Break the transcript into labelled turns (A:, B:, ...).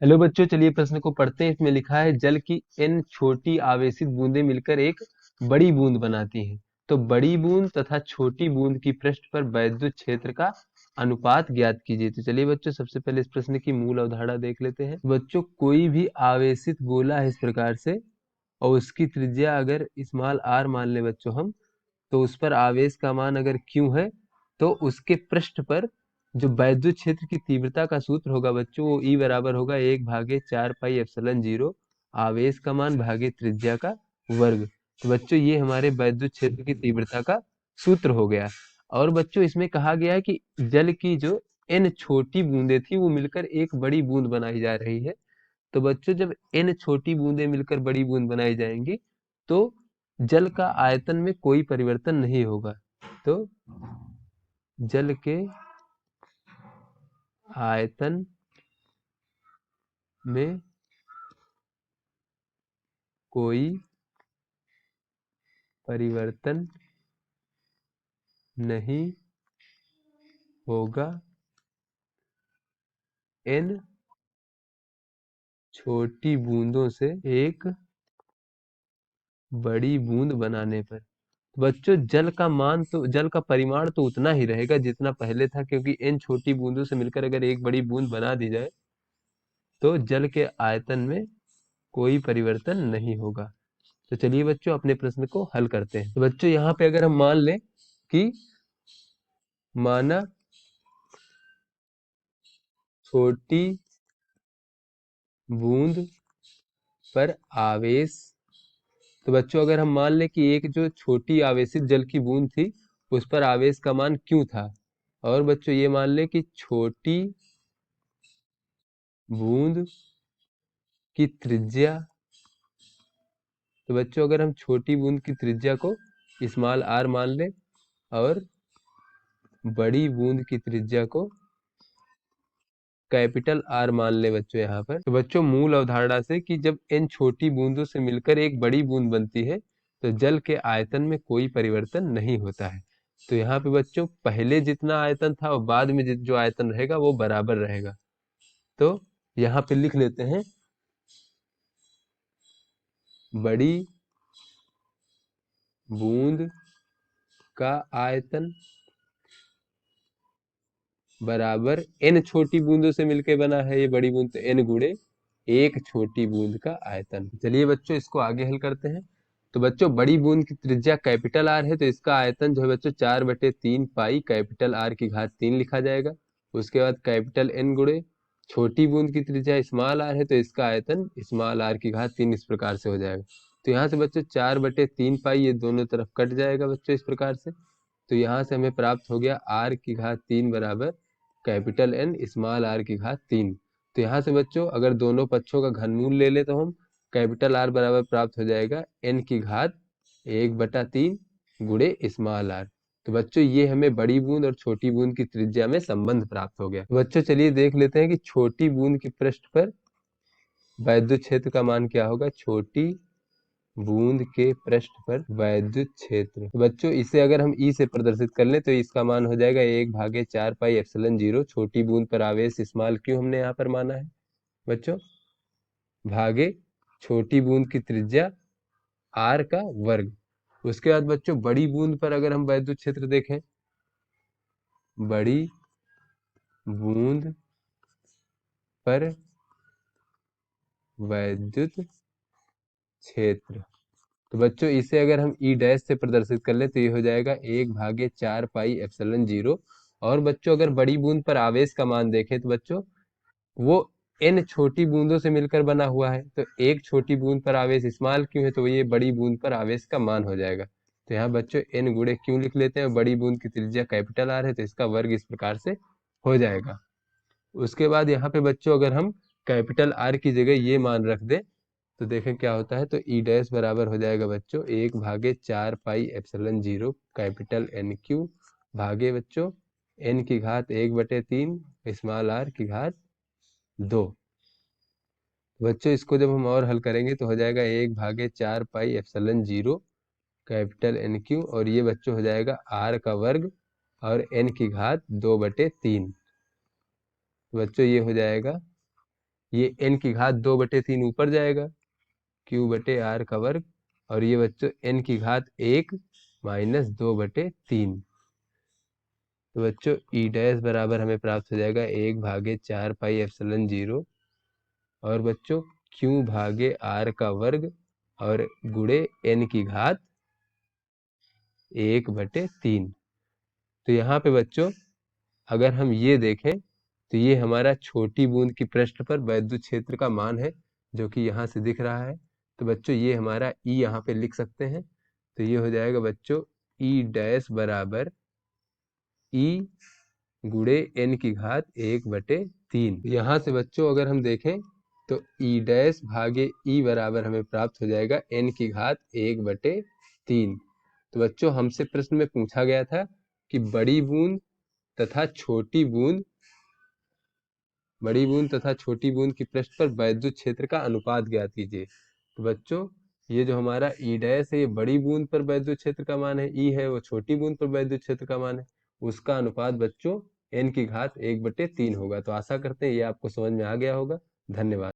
A: Hello बच्चों, चलिए प्रश्न को पढ़ते हैं। इसमें लिखा है जल की n छोटी आवेशित बूंदें मिलकर एक बड़ी बूंद बनाती हैं। तो बड़ी बूंद तथा छोटी बूंद की पृष्ठ पर वैद्युत क्षेत्र का अनुपात ज्ञात कीजिए। तो चलिए बच्चों, सबसे पहले इस प्रश्न की मूल अवधारणा देख लेते हैं। बच्चों, कोई भी आवेशित गोला है इस प्रकार से, और उसकी त्रिज्या अगर स्मॉल r मान ले बच्चों हम, तो उस पर आवेश का मान अगर Q है, तो उसके पृष्ठ पर जो वैद्युत क्षेत्र की तीव्रता का सूत्र होगा बच्चों, वो E बराबर होगा 1/4πε0 आवेश का मान भागे त्रिज्या का वर्ग। तो बच्चों, ये हमारे वैद्युत क्षेत्र की तीव्रता का सूत्र हो गया। और बच्चों, इसमें कहा गया है कि जल की जो n छोटी बूंदें थी वो मिलकर एक बड़ी बूंद बनाई जा रही है। तो बच्चों, जब n छोटी बूंदें मिलकर बड़ी बूंद बनाई जाएंगी तो जल का आयतन में कोई परिवर्तन नहीं होगा। तो जल के आयतन में कोई परिवर्तन नहीं होगा n छोटी बूंदों से एक बड़ी बूंद बनाने पर। बच्चों, जल का परिमाण तो उतना ही रहेगा जितना पहले था, क्योंकि n छोटी बूंदों से मिलकर अगर एक बड़ी बूंद बना दी जाए तो जल के आयतन में कोई परिवर्तन नहीं होगा। तो चलिए बच्चों, अपने प्रश्न को हल करते हैं। तो बच्चों, यहाँ पे अगर हम मान लें कि माना छोटी बूंद पर आवेश, तो बच्चों अगर हम मान लें कि एक जो छोटी आवेशित जल की बूंद थी उस पर आवेश का मान Q था, और बच्चों ये मान लें कि छोटी बूंद की त्रिज्या, तो बच्चों अगर हम छोटी बूंद की त्रिज्या को स्मॉल r मान लें और बड़ी बूंद की त्रिज्या को कैपिटल R मान ले बच्चों यहाँ पर, तो बच्चों मूल अवधारणा से कि जब n छोटी बूंदों से मिलकर एक बड़ी बूंद बनती है तो जल के आयतन में कोई परिवर्तन नहीं होता है। तो यहाँ पे बच्चों पहले जितना आयतन था और बाद में जो आयतन रहेगा वो बराबर रहेगा। तो यहाँ पे लिख लेते हैं बड़ी बूंद का आयतन बराबर n छोटी बूंदों से मिलकर बना है ये बड़ी बूंद, तो n गुणे एक छोटी बूंद का आयतन। चलिए बच्चों, इसको आगे हल करते हैं। तो बच्चों, बड़ी बूंद की त्रिज्या कैपिटल R है, तो इसका आयतन जो है बच्चों 4/3 पाई कैपिटल R की घात 3 लिखा जाएगा। उसके बाद कैपिटल N गुणे छोटी बूंद की त्रिज्या स्मॉल r है, तो इसका आयतन स्मॉल r की घात 3 इस प्रकार से हो जाएगा। तो यहाँ से बच्चों 4/3 पाई ये दोनों तरफ कट जाएगा बच्चों इस प्रकार से। तो यहाँ से हमें प्राप्त हो गया r की घात 3 बराबर कैपिटल N स्मॉल r की घात 3। तो यहाँ से बच्चों अगर दोनों पक्षों का घनमूल ले ले तो हम कैपिटल R बराबर प्राप्त हो जाएगा n की घात 1/3 गुणे स्मॉल r। तो बच्चों ये हमें बड़ी बूंद और छोटी बूंद की त्रिज्या में संबंध प्राप्त हो गया। तो बच्चों चलिए देख लेते हैं कि छोटी बूंद की पृष्ठ पर वैद्युत क्षेत्र का मान क्या होगा। छोटी बूंद के पृष्ठ पर वैद्युत क्षेत्र, तो बच्चों इसे अगर हम ई से प्रदर्शित कर लें तो इसका मान हो जाएगा 1/4πε0 छोटी बूंद पर आवेश स्मॉल क्यू हमने यहाँ पर माना है बच्चों, भागे छोटी बूंद की त्रिज्या r का वर्ग। उसके बाद बच्चों बड़ी बूंद पर अगर हम वैद्युत क्षेत्र देखें, बड़ी बूंद पर वैद्युत क्षेत्र, तो बच्चों इसे अगर हम ई डैश से प्रदर्शित कर ले तो ये हो जाएगा 1/4πε0। और बच्चों अगर बड़ी बूंद पर आवेश का मान देखें तो बच्चों वो n छोटी बूंदों से मिलकर बना हुआ है, तो एक छोटी बूंद पर आवेश स्मॉल क्यों है, तो ये बड़ी बूंद पर आवेश का मान हो जाएगा। तो यहाँ बच्चों n गुणे क्यों लिख लेते हैं, बड़ी बूंद की त्रिज्या कैपिटल R है तो इसका वर्ग इस प्रकार से हो जाएगा। उसके बाद यहाँ पे बच्चों अगर हम कैपिटल R की जगह ये मान रख दें तो देखें क्या होता है। तो ई डैश बराबर हो जाएगा बच्चों 1/4πε0 कैपिटल N क्यू भागे बच्चों n की घात 1/3 स्मॉल r की घात 2। बच्चों इसको जब हम और हल करेंगे तो हो जाएगा 1/4πε0 कैपिटल N क्यू, और ये बच्चों हो जाएगा r का वर्ग और n की घात 2/3। बच्चों ये हो जाएगा ये n की घात 2/3 ऊपर जाएगा, Q/r का वर्ग, और ये बच्चों n की घात 1 माइनस 2/3। तो बच्चों ई डैश बराबर हमें प्राप्त हो जाएगा 1/4 पाई एप्सिलॉन 0, और बच्चों Q/r का वर्ग और गुणे n की घात 1/3। तो यहाँ पे बच्चों अगर हम ये देखें तो ये हमारा छोटी बूंद की पृष्ठ पर वैद्युत क्षेत्र का मान है, जो कि यहाँ से दिख रहा है। तो बच्चों ये हमारा ई यहाँ पे लिख सकते हैं। तो ये हो जाएगा बच्चों ई डैश बराबर ई गुणे n की घात 1/3। यहाँ से बच्चों अगर हम देखें तो ई डैश भागे ई बराबर हमें प्राप्त हो जाएगा n की घात 1/3। तो बच्चों हमसे प्रश्न में पूछा गया था कि बड़ी बूंद तथा छोटी बूंद की पृष्ठ पर वैद्युत क्षेत्र का अनुपात ज्ञात कीजिए। तो बच्चों ये जो हमारा ई डैश है ये बड़ी बूंद पर वैद्युत क्षेत्र का मान है, ई है वो छोटी बूंद पर वैद्युत क्षेत्र का मान है, उसका अनुपात बच्चों n की घात 1/3 होगा। तो आशा करते हैं ये आपको समझ में आ गया होगा। धन्यवाद।